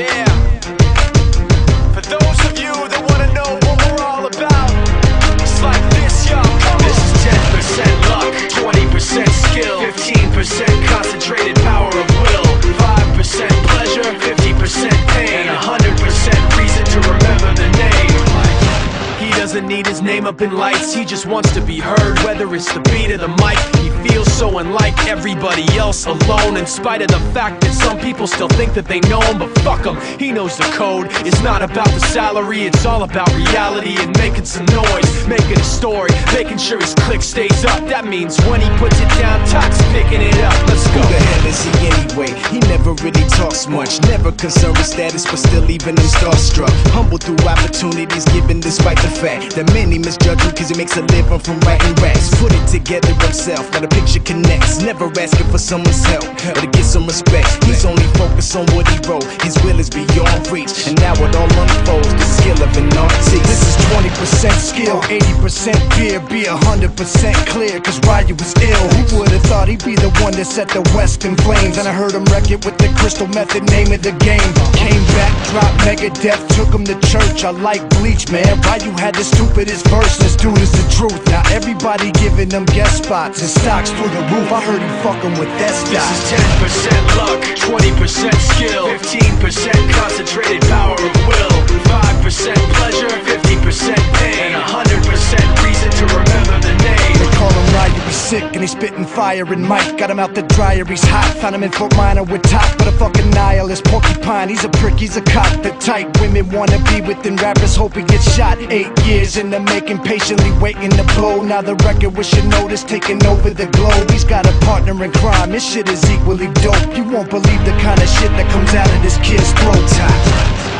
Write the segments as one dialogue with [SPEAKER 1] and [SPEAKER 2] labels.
[SPEAKER 1] Yeah. For those of you that wanna know what we're all about, it's like this, y'all. This is 10% luck, 20% skill, 15% concentrated power of will, 5% pleasure, 50% pain, and 100% reason to remember the name. He doesn't need his name up in lights, he just wants to be heard, whether it's the beat or the mic. He feels so unlike everybody else, alone, in spite of the fact that some people still think that they know him. But fuck him, he knows the code. It's not about the salary, it's all about reality and making some noise, making a story, making sure his click stays up. That means when he puts it down, Tox picking it up. Let's go.
[SPEAKER 2] Who the hell is he anyway? He never really talks much, never concerned with status, but still even him starstruck. Humble through opportunities given despite the fact that many misjudge him cause he makes a living from writing raps. Put it together himself, now the picture connects. Never asking for someone's help or to get some respect. He's only focused on what he wrote. His will is beyond reach, and now it all unfolds, the skill of an artist.
[SPEAKER 3] This is 20% skill, 80% fear. Be 100% clear, cause Ryu was ill. Who would've thought he'd be the one that set the West in flames? And I heard him wreck it with the Crystal Method, name of the game. Came back, dropped Megadeth, took him to church. I like Bleach, man. Ryu had the stupidest verse, this dude is the truth. Now everybody giving them guest spots and stocks through the roof. I heard he fucking with that stock.
[SPEAKER 1] This is 10% luck, 20% skill, 15% concentrated power of will, 5% pleasure, 50% pain, and 100% reason to remember the name.
[SPEAKER 3] They call him Ryu, he's sick and he's spitting fire. And Mike got him out the dryer, he's hot. Found him in Fort Minor with Top, but a fucking nihilist porcupine. He's a prick, he's a cop. The type women wanna be within, rappers hope he gets shot. 8 years in the making, patiently waiting to blow. Now the record with your notice taking over the globe. He's got a partner in crime, this shit is equally dope. You won't believe the kind of shit that comes out of this kid's throat.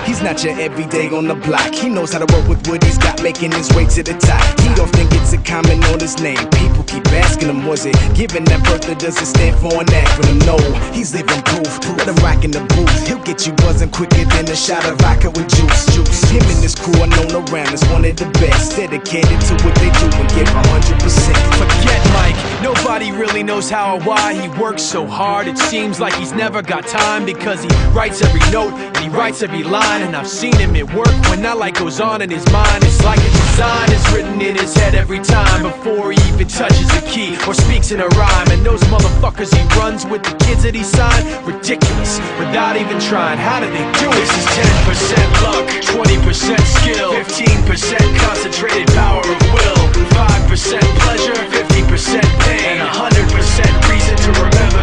[SPEAKER 2] He's not your everyday on the block. He knows how to work with what he's got, making his way to the top. He often gets a comment on his name. People keep asking him, was it given that birth or does it stand for an acronym? No, he's living proof. Let him rock in the booth. He'll get you buzzing quicker than a shot of vodka with juice. Him and his crew are known around as one of the best, dedicated to what they do and give 100%.
[SPEAKER 1] Forget Mike, nobody really knows how or why he works so hard. It seems like he's never got time, because he writes every note and he writes every line. And I've seen him at work when that light goes on in his mind. It's like a design is written in his head every time, before he even touches a key or speaks in a rhyme. And those motherfuckers he runs with, the kids that he signed, ridiculous, without even trying. How do they do it? This is 10% luck, 20% skill, 15% concentrated power of will, 5% pleasure, 50% pain, and 100% reason to remember